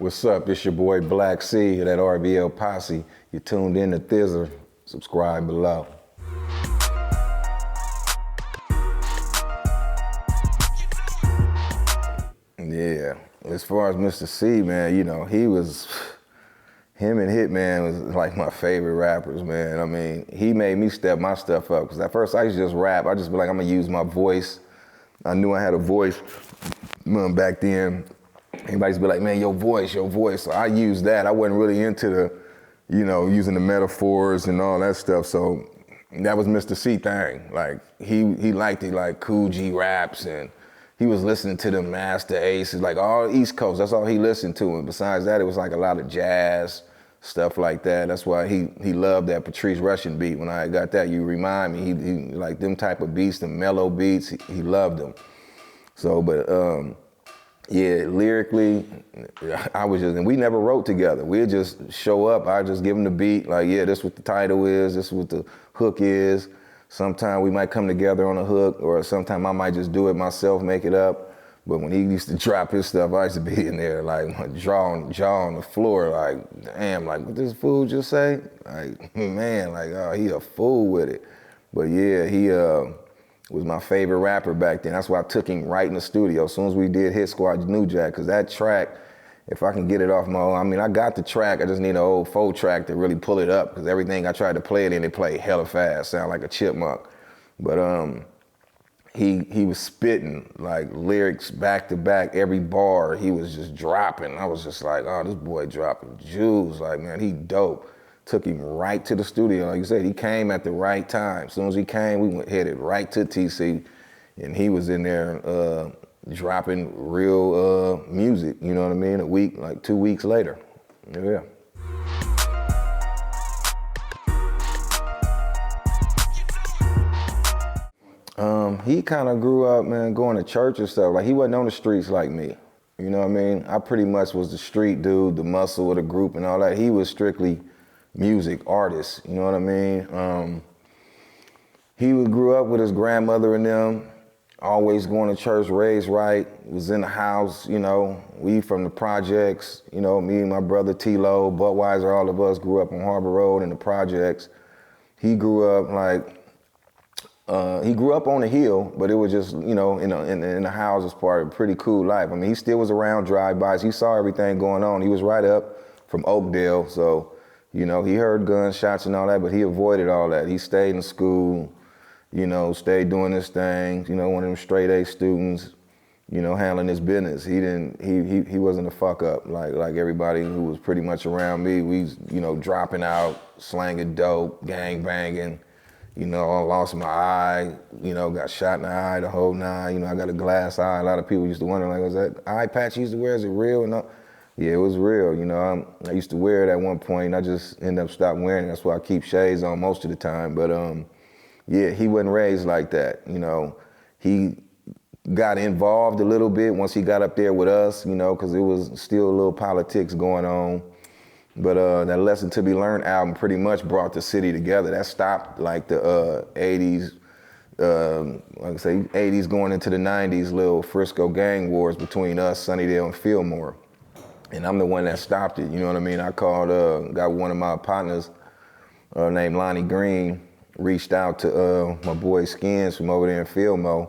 What's up? It's your boy Black C of that RBL Posse. You tuned in to Thizzler. Subscribe below. Yeah, as far as Mr. C, man, you know, him and Hitman was like my favorite rappers, man. I mean, he made me step my stuff up, because at first I used to just rap. I just be like, I'm gonna use my voice. I knew I had a voice back then. Everybody used to be like, man, your voice. So I used that. I wasn't really into the, you know, using the metaphors and all that stuff. So that was Mr. C thing. Like, he liked it, like Cool G raps, and he was listening to the Master Aces, like all East Coast. That's all he listened to. And besides that, it was like a lot of jazz, stuff like that. That's why he loved that Patrice Rushen beat. When I got that, you remind me, he like them type of beats, the mellow beats, he loved them. So, but yeah, lyrically, and we never wrote together. We'd just show up, I'd just give him the beat, like, yeah, this is what the title is, this is what the hook is. Sometime we might come together on a hook, or sometime I might just do it myself, make it up. But when he used to drop his stuff, I used to be in there like my jaw on the floor, like, damn, like, what this fool just say? Like, man, like, oh, he a fool with it. But yeah, he was my favorite rapper back then. That's why I took him right in the studio. As soon as we did Hit Squad New Jack, because that track, if I can get it off my own, I mean, I got the track, I just need an old 4 track to really pull it up, because everything I tried to play it in, it played hella fast, sound like a chipmunk. But he was spitting like lyrics back to back, every bar he was just dropping. I was just like, oh, this boy dropping jewels. Like, man, he dope. Took him right to the studio. Like you said, he came at the right time. As soon as he came, we headed right to TC, and he was in there dropping real music, you know what I mean? A week, like 2 weeks later, yeah. He kind of grew up, man, going to church and stuff. Like, he wasn't on the streets like me, you know what I mean? I pretty much was the street dude, the muscle of the group and all that. He was strictly music artist, you know what I mean? He grew up with his grandmother and them, always going to church, raised right, was in the house, you know. We from the projects, you know, me and my brother T-Lo, Budweiser, all of us grew up on Harbor Road in the projects. He grew up like, he grew up on the hill, but it was just, you know, in the houses part, a pretty cool life. I mean, he still was around drive-bys. He saw everything going on. He was right up from Oakdale, so, you know, he heard gunshots and all that, but he avoided all that. He stayed in school, you know, stayed doing his thing, you know, one of them straight A students, you know, handling his business. He wasn't a fuck up like everybody who was pretty much around me. We, you know, dropping out, slanging dope, gang banging, you know, I lost my eye, you know, got shot in the eye, the whole nine, you know, I got a glass eye. A lot of people used to wonder, like, was that eye patch you used to wear, is it real? And yeah, it was real, you know. I used to wear it at one point, and I just ended up stopping wearing it. That's why I keep shades on most of the time. But yeah, he wasn't raised like that, you know. He got involved a little bit once he got up there with us, you know, because it was still a little politics going on. But that Lesson to Be Learned album pretty much brought the city together. That stopped like the 80s, like I say, 80s going into the 90s, little Frisco gang wars between us, Sunnydale, and Fillmore. And I'm the one that stopped it, you know what I mean? I called, got one of my partners named Lonnie Green, reached out to my boy Skins from over there in Fillmore.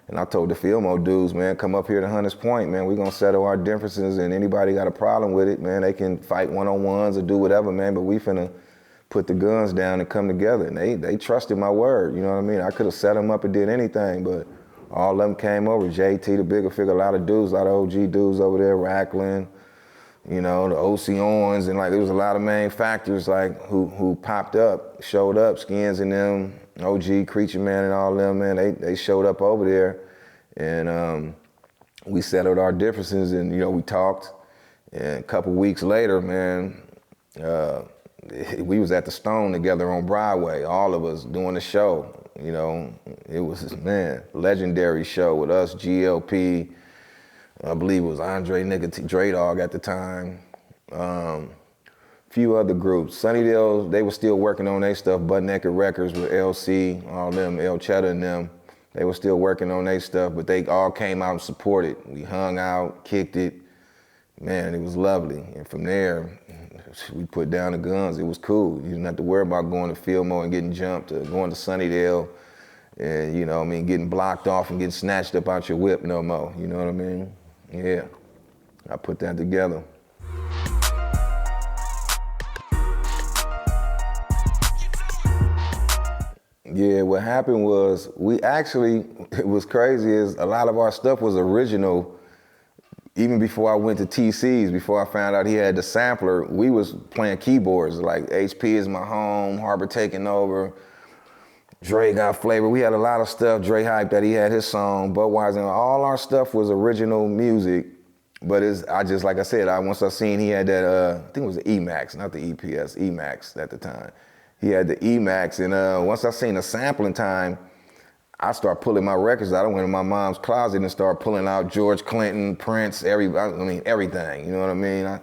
And I told the Fillmore dudes, man, come up here to Hunters Point, man. We're gonna settle our differences, and anybody got a problem with it, man, they can fight one-on-ones or do whatever, man, but we finna put the guns down and come together. And they trusted my word, you know what I mean? I could have set them up and did anything, but all of them came over. JT, the bigger figure, a lot of dudes, a lot of OG dudes over there, Racklin, you know, the OC Owens, and like there was a lot of main factors like who popped up, showed up, Skins and them, OG, Creature Man and all them, man, they showed up over there, and we settled our differences, and you know, we talked, and a couple weeks later, man, we was at the Stone together on Broadway, all of us doing the show, you know. It was, man, legendary show with us, GLP, I believe it was Andre Nigga Dre Dog at the time. Few other groups. Sunnydale, they were still working on their stuff. Butt Naked Records with LC, all them, El Cheddar and them. They were still working on their stuff, but they all came out and supported. We hung out, kicked it, man, it was lovely. And from there, we put down the guns. It was cool. You didn't have to worry about going to Fillmore and getting jumped, or going to Sunnydale and, you know what I mean, getting blocked off and getting snatched up out your whip no more. You know what I mean? Yeah, I put that together. Yeah, what happened was it was crazy, is a lot of our stuff was original. Even before I went to TC's, before I found out he had the sampler, we was playing keyboards, like HP Is My Home, Harbor Taking Over, Dre Got Flavor. We had a lot of stuff, Dre Hype that he had his song, Budweiser, all our stuff was original music. But like I said, once I seen he had that, I think it was the EMAX, not the EPS, EMAX at the time. He had the EMAX, and once I seen the sampling time, I started pulling my records out. I went in my mom's closet and started pulling out George Clinton, Prince, everything, you know what I mean?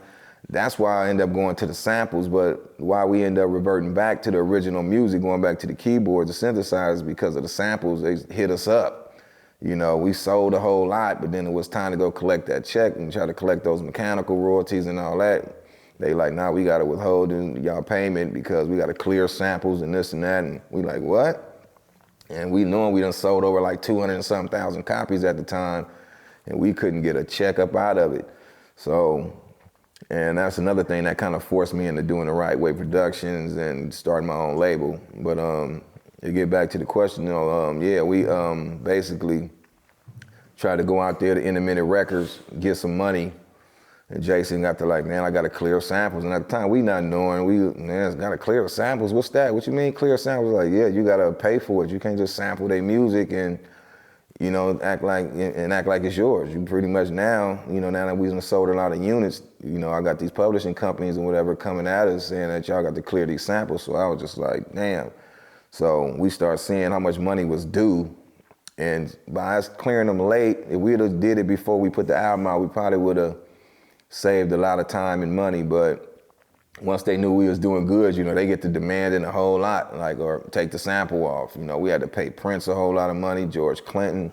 That's why I ended up going to the samples, but why we ended up reverting back to the original music, going back to the keyboards, the synthesizers, because of the samples, they hit us up. You know, we sold a whole lot, but then it was time to go collect that check and try to collect those mechanical royalties and all that. They like, nah, we gotta withhold y'all payment because we gotta clear samples and this and that. And we like, what? And we knowing we done sold over like 200 and something thousand copies at the time, and we couldn't get a check up out of it. So, and that's another thing that kind of forced me into doing the Right Way Productions and starting my own label. But to get back to the question, you know, yeah, we basically tried to go out there to Intermittent Records, get some money. And Jason got to like, man, I got to clear samples. And at the time, we not knowing, man, got to clear the samples. What's that? What you mean clear samples? Like, yeah, you got to pay for it. You can't just sample their music and, you know, act like it's yours. You pretty much now, you know, now that we've sold a lot of units, you know, I got these publishing companies and whatever coming at us saying that y'all got to clear these samples. So I was just like, damn. So we started seeing how much money was due. And by us clearing them late, if we'd have did it before we put the album out, we probably would have saved a lot of time and money. But once they knew we was doing good, you know, they get to demanding a whole lot, like, or take the sample off. You know, we had to pay Prince a whole lot of money, George Clinton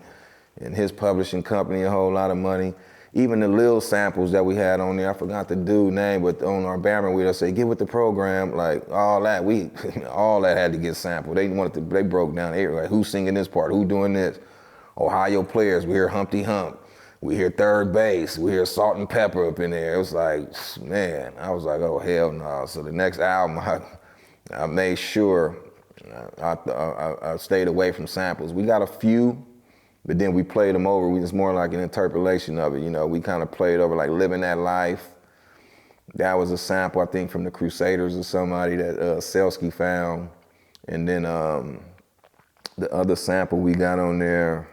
and his publishing company a whole lot of money. Even the little samples that we had on there, I forgot the dude's name, but on our banner, we'd say, get with the program, like all that, all that had to get sampled. They broke down everything, like who's singing this part, who doing this? Ohio Players, we hear Humpty Hump. We hear Third Base, we hear Salt and Pepper up in there. It was like, man, I was like, oh, hell no. So the next album, I made sure I stayed away from samples. We got a few, but then we played them over. It's more like an interpolation of it. You know, we kind of played over like Living That Life. That was a sample, I think, from the Crusaders or somebody that Selsky found. And then the other sample we got on there,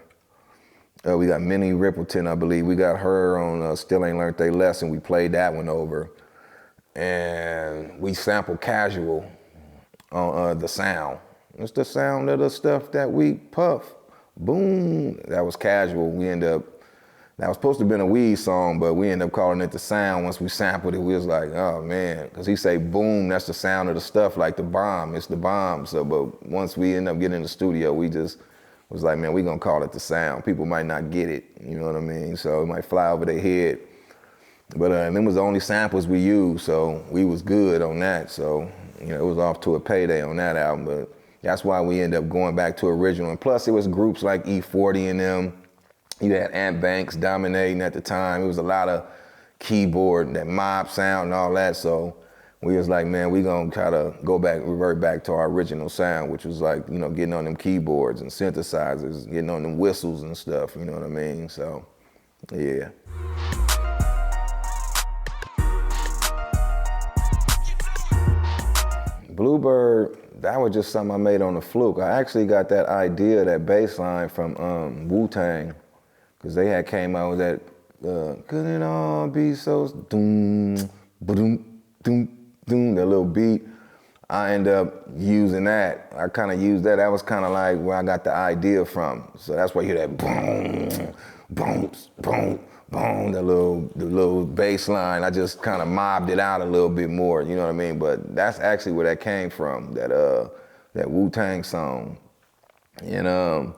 we got Minnie Rippleton, I believe. We got her on Still Ain't Learned They Lesson. We played that one over. And we sampled Casual on the sound. It's the sound of the stuff that we puff. Boom. That was Casual. That was supposed to have been a Weed song, but we ended up calling it the sound. Once we sampled it, we was like, oh man. Because he say boom, that's the sound of the stuff, like the bomb. It's the bomb. So, but once we end up getting in the studio, we just was like, man, we gonna call it the sound. People might not get it, you know what I mean? So it might fly over their head. But them was the only samples we used, so we was good on that. So, you know, it was off to a payday on that album, but that's why we ended up going back to original. And plus it was groups like E40 and them. You had Ant Banks dominating at the time. It was a lot of keyboard, that mob sound and all that. So we was like, man, we gonna try to revert back to our original sound, which was like, you know, getting on them keyboards and synthesizers, getting on them whistles and stuff, you know what I mean? So, yeah. Bluebird, that was just something I made on the fluke. I actually got that idea, that bass line from Wu-Tang, because they had came out with that, could it all be so, doom, ba-doom, doom, doom, that little beat. I ended up using that. I kind of used that. That was kind of like where I got the idea from. So that's why you hear that boom, boom, boom, boom, the little bass line. I just kind of mobbed it out a little bit more, you know what I mean? But that's actually where that came from, that Wu-Tang song. And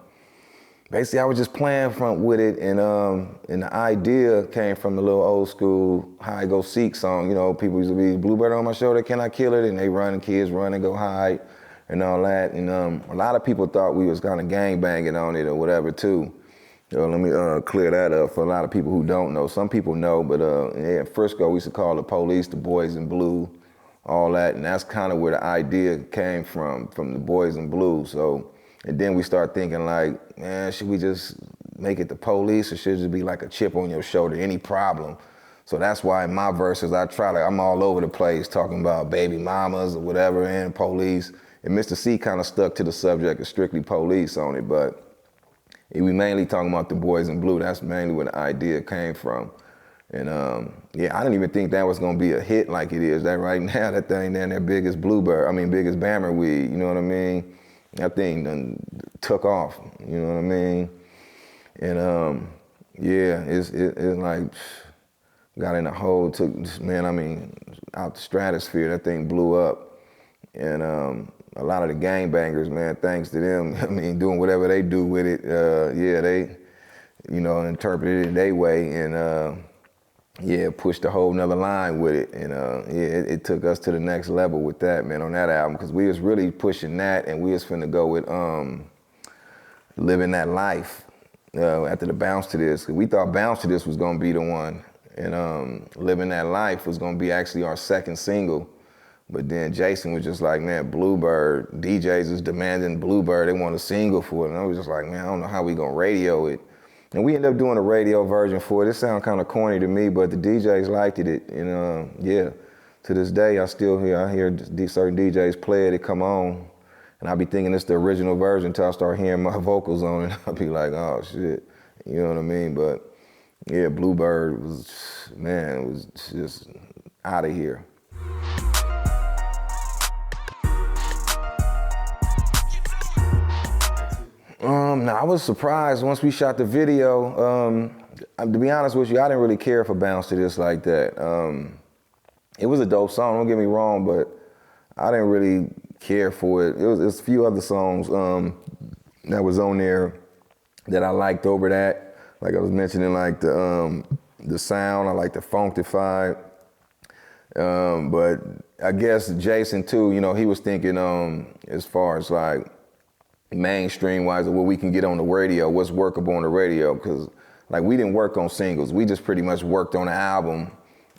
basically I was just playing with it, and the idea came from the little old school hide go seek song. You know, people used to be bluebird on my shoulder, can I kill it? And they run, kids run and go hide and all that. And a lot of people thought we was kind of gang banging on it or whatever too. So let me clear that up for a lot of people who don't know. Some people know, but yeah, in Frisco we used to call the police the boys in blue, all that, and that's kind of where the idea came from the boys in blue. So, and then we start thinking like, man, should we just make it the police, or should it just be like a chip on your shoulder, any problem? So that's why in my verses I'm all over the place talking about baby mamas or whatever and police. And Mr. C kind of stuck to the subject of strictly police on it, but we mainly talking about the boys in blue. That's mainly where the idea came from. And yeah, I didn't even think that was gonna be a hit like it is. That right now, that thing down there, biggest Bammer weed, you know what I mean? That thing done took off, you know what I mean? And yeah, it's like, got in a hole, out the stratosphere, that thing blew up. And a lot of the gangbangers, man, thanks to them, doing whatever they do with it, yeah, they, interpreted it their way and yeah, pushed a whole nother line with it. And yeah, it took us to the next level with that, man, on that album, because we was really pushing that, and we was finna go with Living That Life after the Bounce to This. We thought Bounce to This was gonna be the one, and Living That Life was gonna be actually our second single. But then Jason was just like, man, Bluebird, DJs is demanding Bluebird, they want a single for it. And I was just like, man, I don't know how we gonna radio it. And we ended up doing a radio version for it. It sounded kind of corny to me, but the DJs liked it. And yeah, to this day, I hear certain DJs play it come on. And I be thinking it's the original version until I start hearing my vocals on it. I'll be like, oh shit, you know what I mean? But yeah, Bluebird was just out of here. I was surprised once we shot the video. To be honest with you, I didn't really care for Bounce to This like that. It was a dope song, don't get me wrong, but I didn't really care for it. It was a few other songs that was on there that I liked over that. Like I was mentioning, like the sound, I like the Funktified. But I guess Jason too, he was thinking as far as like mainstream wise, what we can get on the radio, what's workable on the radio, because like we didn't work on singles. We just pretty much worked on the album,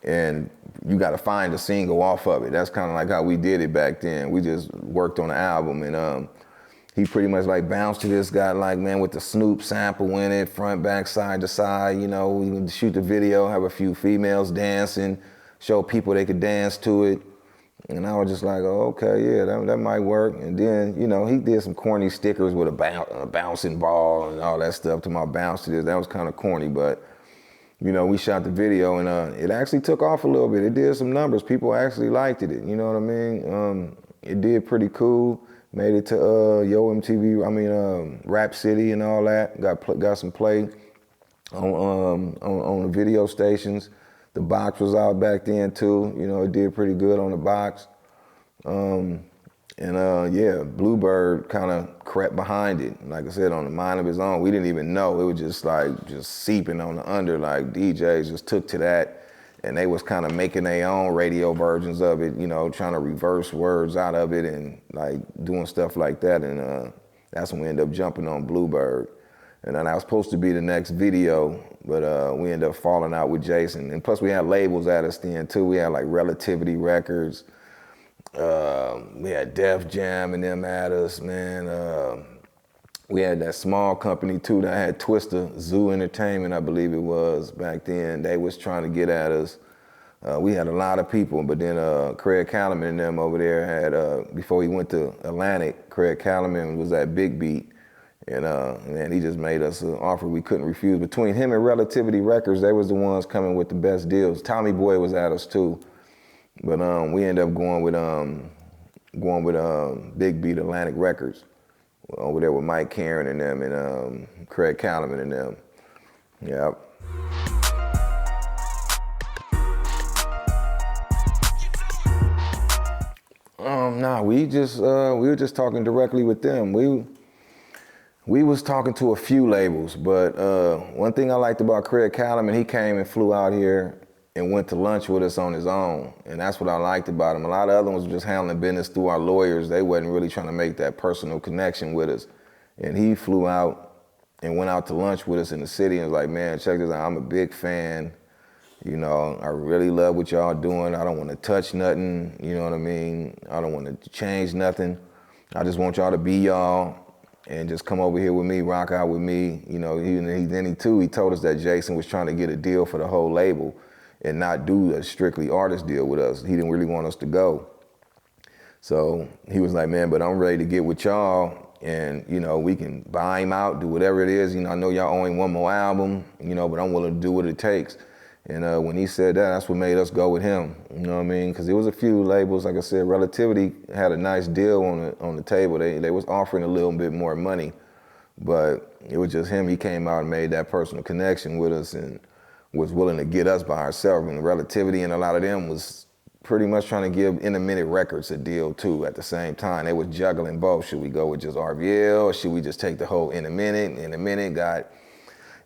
and you got to find a single off of it. That's kind of like how we did it back then. We just worked on the album, and he pretty much like Bounced to This, got like, man, with the Snoop sample in it, front, back, side to side, we would shoot the video, have a few females dancing, show people they could dance to it. And I was just like, oh, okay, yeah, that might work. And then, he did some corny stickers with a bouncing ball and all that stuff to my Bounce to This. That was kind of corny, but, we shot the video, and it actually took off a little bit. It did some numbers. People actually liked it, you know what I mean? It did pretty cool. Made it to Yo MTV, Rap City and all that. Got some play on the video stations. The box was out back then too. It did pretty good on the box. Yeah, Bluebird kind of crept behind it. Like I said, on the mind of his own. We didn't even know. It was just seeping on the under. Like DJs just took to that, and they was kind of making their own radio versions of it, trying to reverse words out of it and like doing stuff like that. And that's when we ended up jumping on Bluebird. And then that was supposed to be the next video, but we ended up falling out with Jason. And plus we had labels at us then too. We had like Relativity Records. We had Def Jam and them at us, man. We had that small company too that had Twister, Zoo Entertainment, I believe it was back then. They was trying to get at us. We had a lot of people, but then Craig Callman and them over there had, before he went to Atlantic, Craig Callman was at Big Beat. And man, he just made us an offer we couldn't refuse. Between him and Relativity Records, they was the ones coming with the best deals. Tommy Boy was at us too, but we ended up going with Big Beat Atlantic Records over there with Mike Karen and them, and Craig Callman and them. Yep. Nah, we were just talking directly with them. We was talking to a few labels, but one thing I liked about Craig Callum, he came and flew out here and went to lunch with us on his own. And that's what I liked about him. A lot of other ones were just handling business through our lawyers. They wasn't really trying to make that personal connection with us. And he flew out and went out to lunch with us in the city and was like, man, check this out, I'm a big fan. You know, I really love what y'all doing. I don't want to touch nothing, you know what I mean? I don't want to change nothing. I just want y'all to be y'all and just come over here with me, rock out with me. You know, he told us that Jason was trying to get a deal for the whole label and not do a strictly artist deal with us. He didn't really want us to go. So he was like, man, but I'm ready to get with y'all and, you know, we can buy him out, do whatever it is. You know, I know y'all owe him one more album, you know, but I'm willing to do what it takes. And when he said that, that's what made us go with him. You know what I mean? Because there was a few labels, like I said, Relativity had a nice deal on the table. They was offering a little bit more money, but it was just him. He came out and made that personal connection with us and was willing to get us by ourselves. And Relativity and a lot of them was pretty much trying to give In a Minute Records a deal too at the same time. They was juggling both. Should we go with just RBL or should we just take the whole In a Minute? In a Minute got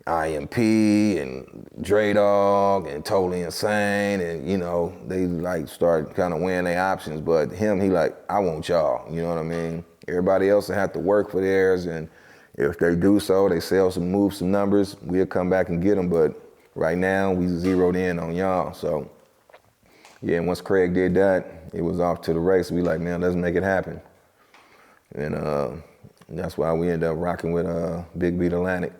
IMP and Dre Dog and Totally Insane, and you know, they like start kind of weighing their options, but him, he like, I want y'all, you know what I mean? Everybody else will have to work for theirs, and if they do so, they sell some, move some numbers, we'll come back and get them, but right now, we zeroed in on y'all, so yeah, and once Craig did that, it was off to the race. We like, man, let's make it happen. And that's why we ended up rocking with Big Beat Atlantic.